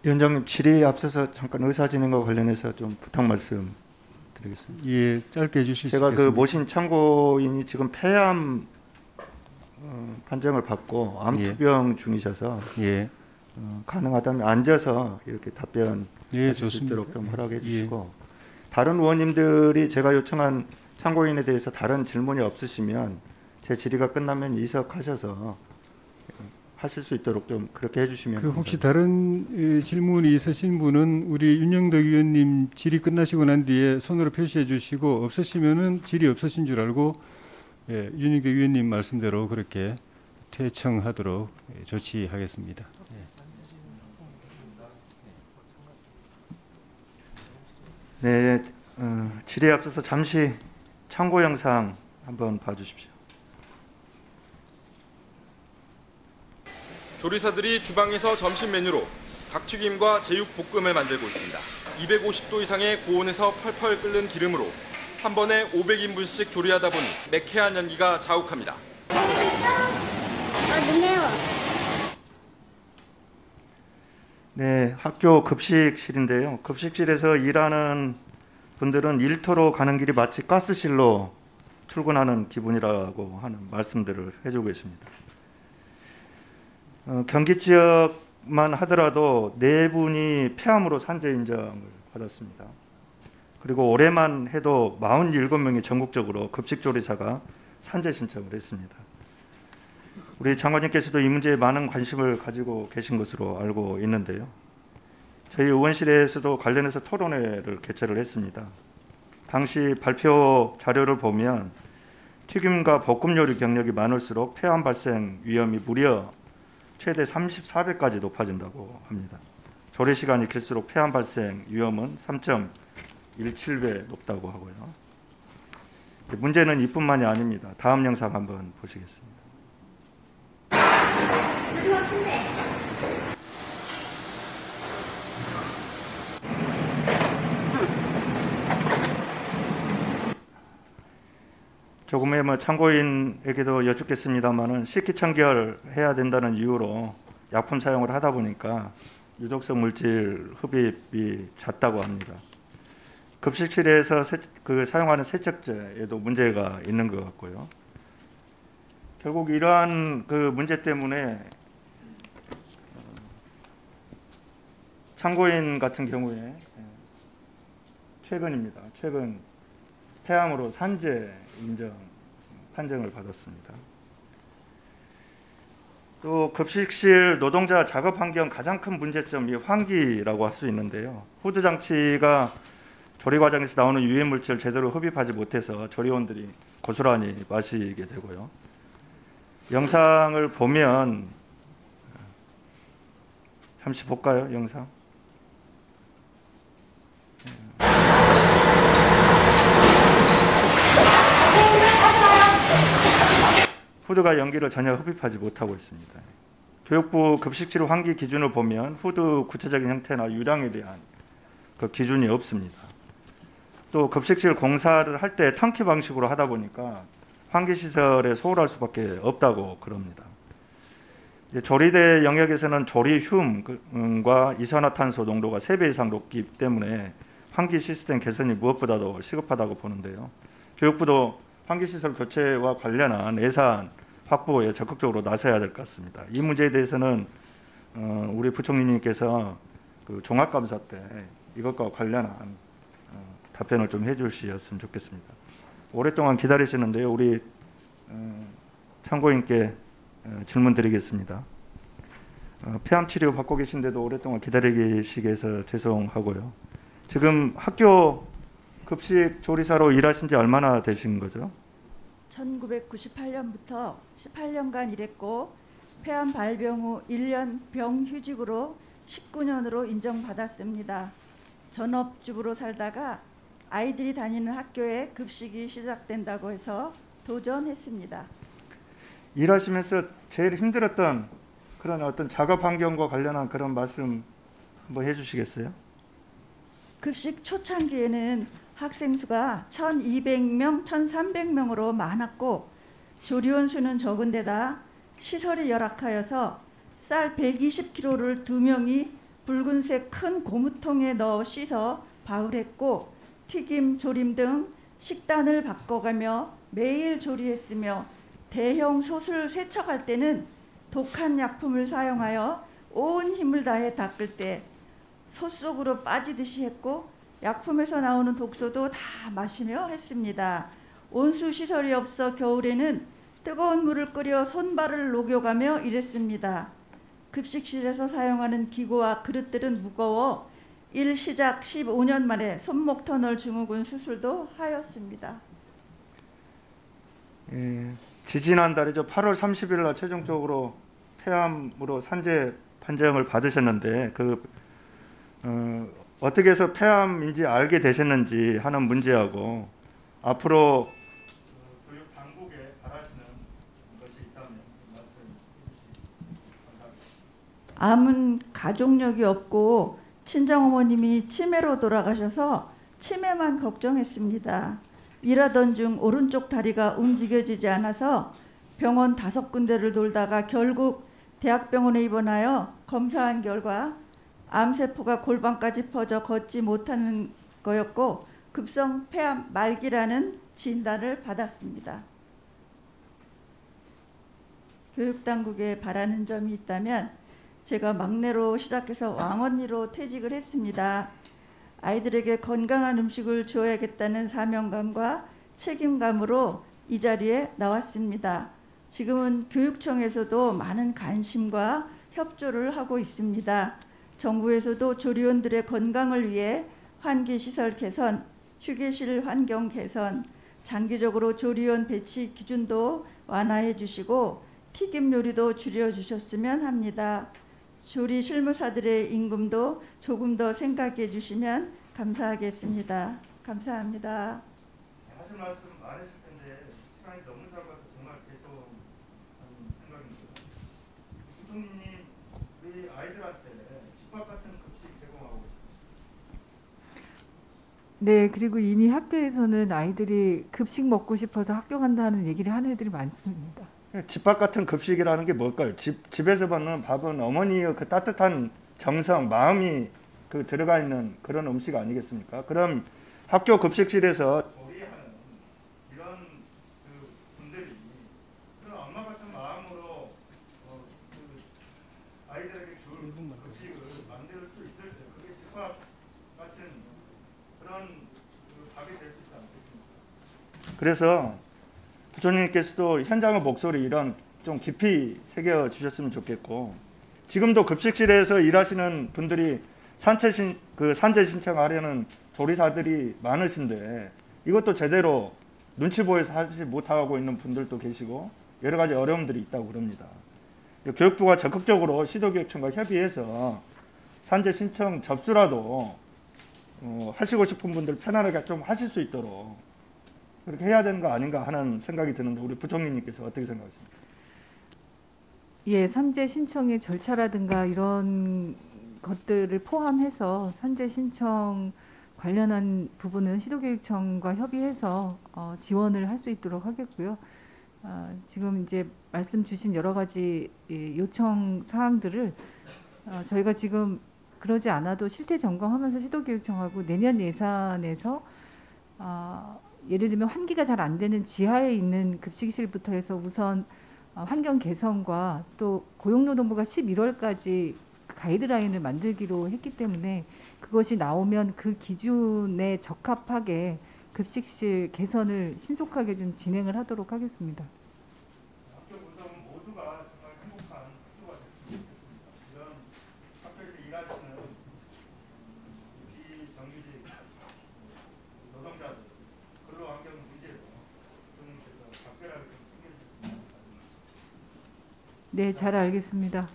위원장님, 질의에 앞서서 잠깐 의사진행과 관련해서 좀 부탁 말씀 드리겠습니다. 예, 짧게 해주실 수 제가 그 있겠습니까? 모신 참고인이 지금 폐암 판정을 받고 암투병 중이셔서 예, 가능하다면 앉아서 이렇게 답변하실 예, 수 좋습니다. 있도록 좀 허락해 예. 주시고, 다른 의원님들이 제가 요청한 참고인에 대해서 다른 질문이 없으시면 제 질의가 끝나면 이석하셔서 하실 수 있도록 좀 그렇게 해주시면 그 혹시 감사합니다. 다른 질문이 있으신 분은 우리 윤영덕 의원님 질의 끝나시고 난 뒤에 손으로 표시해 주시고, 없으시면은 질의 없으신 줄 알고 윤영덕 의원님 말씀대로 그렇게 퇴청하도록 조치하겠습니다. 네, 질의에 앞서서 잠시 참고 영상 한번 봐주십시오. 조리사들이 주방에서 점심 메뉴로 닭튀김과 제육볶음을 만들고 있습니다. 250도 이상의 고온에서 펄펄 끓는 기름으로 한 번에 500인분씩 조리하다 보니 매캐한 연기가 자욱합니다. 매워. 네, 학교 급식실인데요. 급식실에서 일하는 분들은 일터로 가는 길이 마치 가스실로 출근하는 기분이라고 하는 말씀들을 해주고 계십니다. 경기 지역만 하더라도 4분이 폐암으로 산재 인정을 받았습니다. 그리고 올해만 해도 47명이 전국적으로 급식조리사가 산재 신청을 했습니다. 우리 장관님께서도 이 문제에 많은 관심을 가지고 계신 것으로 알고 있는데요. 저희 의원실에서도 관련해서 토론회를 개최를 했습니다. 당시 발표 자료를 보면 튀김과 볶음 요리 경력이 많을수록 폐암 발생 위험이 무려 최대 34배까지 높아진다고 합니다. 조리 시간이 길수록 폐암 발생 위험은 3.17배 높다고 하고요. 문제는 이뿐만이 아닙니다. 다음 영상 한번 보시겠습니다. 조금의 참고인에게도 여쭙겠습니다만은 식기청결해야 된다는 이유로 약품 사용을 하다 보니까 유독성 물질 흡입이 잦다고 합니다. 급식실에서 사용하는 세척제에도 문제가 있는 것 같고요. 결국 이러한 문제 때문에 참고인 같은 경우에 최근 폐암으로 산재 인정 판정을 받았습니다. 또 급식실 노동자 작업 환경 가장 큰 문제점이 환기라고 할 수 있는데요. 후드 장치가 조리 과정에서 나오는 유해 물질 제대로 흡입하지 못해서 조리원들이 고스란히 마시게 되고요. 영상을 보면 잠시 볼까요? 영상. 후드가 연기를 전혀 흡입하지 못하고 있습니다. 교육부 급식실 환기 기준을 보면 후드 구체적인 형태나 유량에 대한 그 기준이 없습니다. 또 급식실 공사를 할 때 턴키 방식으로 하다 보니까 환기 시설에 소홀할 수밖에 없다고 그럽니다. 조리대 영역에서는 조리듐과 이산화탄소 농도가 3배 이상 높기 때문에 환기 시스템 개선이 무엇보다도 시급하다고 보는데요. 교육부도 환기시설 교체와 관련한 예산 확보에 적극적으로 나서야 될 것 같습니다. 이 문제에 대해서는 우리 부총리님께서 종합감사 때 이것과 관련한 답변을 좀 해주셨으면 좋겠습니다. 오랫동안 기다리시는데요. 우리 참고인께 질문 드리겠습니다. 폐암 치료 받고 계신데도 오랫동안 기다리시게 해서 죄송하고요. 지금 학교 급식 조리사로 일하신 지 얼마나 되신 거죠? 1998년부터 18년간 일했고 폐암 발병 후 1년 병휴직으로 19년으로 인정받았습니다. 전업주부로 살다가 아이들이 다니는 학교에 급식이 시작된다고 해서 도전했습니다. 일하시면서 제일 힘들었던 그런 어떤 작업 환경과 관련한 그런 말씀 한번 해주시겠어요? 급식 초창기에는 학생 수가 1,200명, 1,300명으로 많았고 조리원 수는 적은 데다 시설이 열악하여서 쌀 120kg를 2명이 붉은색 큰 고무통에 넣어 씻어 바울했고 튀김, 조림 등 식단을 바꿔가며 매일 조리했으며 대형 솥을 세척할 때는 독한 약품을 사용하여 온 힘을 다해 닦을 때 솥 속으로 빠지듯이 했고 약품에서 나오는 독소도 다 마시며 했습니다. 온수 시설이 없어 겨울에는 뜨거운 물을 끓여 손발을 녹여가며 일했습니다. 급식실에서 사용하는 기구와 그릇들은 무거워 일 시작 15년 만에 손목 터널 증후군 수술도 하였습니다. 예, 지지난달이죠. 8월 30일 날 최종적으로 폐암으로 산재 판정을 받으셨는데 어떻게 해서 폐암인지 알게 되셨는지 하는 문제하고 앞으로 교육 당국에 바라시는 것이 있다면 말씀해 주시기 바랍니다. 암은 가족력이 없고 친정어머님이 치매로 돌아가셔서 치매만 걱정했습니다. 일하던 중 오른쪽 다리가 움직여지지 않아서 병원 5군데를 돌다가 결국 대학병원에 입원하여 검사한 결과 암세포가 골반까지 퍼져 걷지 못하는 거였고 급성 폐암 말기라는 진단을 받았습니다. 교육당국에 바라는 점이 있다면 제가 막내로 시작해서 왕언니로 퇴직을 했습니다. 아이들에게 건강한 음식을 주어야겠다는 사명감과 책임감으로 이 자리에 나왔습니다. 지금은 교육청에서도 많은 관심과 협조를 하고 있습니다. 정부에서도 조리원들의 건강을 위해 환기시설 개선, 휴게실 환경 개선, 장기적으로 조리원 배치 기준도 완화해 주시고 튀김 요리도 줄여주셨으면 합니다. 조리 실무사들의 임금도 조금 더 생각해 주시면 감사하겠습니다. 감사합니다. 하실 말씀 많으실 텐데 시간이 너무 짧아서 정말 죄송한 생각입니다. 부총리님, 우리 아이들한테 집밥 같은 급식 제공하고 싶으시죠? 네, 그리고 이미 학교에서는 아이들이 급식 먹고 싶어서 학교 간다는 얘기를 하는 애들이 많습니다. 집밥 같은 급식이라는 게 뭘까요? 집에서 받는 밥은 어머니의 그 따뜻한 정성, 마음이 들어가 있는 그런 음식 아니겠습니까? 그럼 학교 급식실에서 조리하는 이런 분들이 그런 엄마 같은 마음으로 아이들에게 줄 급식을 만들 수 있을 때 그게 집밥 같은 그런 밥이 될 수 있지 않겠습니까? 그래서 부총리님께서도 현장의 목소리 이런 좀 깊이 새겨 주셨으면 좋겠고, 지금도 급식실에서 일하시는 분들이 산재 신청하려는 조리사들이 많으신데 이것도 제대로 눈치 보여서 하지 못하고 있는 분들도 계시고 여러 가지 어려움들이 있다고 그럽니다. 교육부가 적극적으로 시도교육청과 협의해서 산재 신청 접수라도 하시고 싶은 분들 편안하게 좀 하실 수 있도록 그렇게 해야 되는 거 아닌가 하는 생각이 드는데 우리 부총리님께서 어떻게 생각하십니까? 예, 산재 신청의 절차라든가 이런 것들을 포함해서 산재 신청 관련한 부분은 시도교육청과 협의해서 지원을 할 수 있도록 하겠고요. 지금 이제 말씀 주신 여러 가지 요청 사항들을 저희가 지금 그러지 않아도 실태 점검하면서 시도교육청하고 내년 예산에서 예를 들면 환기가 잘 안 되는 지하에 있는 급식실부터 해서 우선 환경 개선과 또 고용노동부가 11월까지 가이드라인을 만들기로 했기 때문에 그것이 나오면 그 기준에 적합하게 급식실 개선을 신속하게 좀 진행을 하도록 하겠습니다. 학교 구성은 모두가 정말 행복한 학교가 됐으면 좋겠습니다. 이런 학교에서 일하시는 비정규직 노동자들 근로환경 문제도 부총리께서 각별하게 좀 챙겨주셨으면 합니다. 네, 잘 알겠습니다.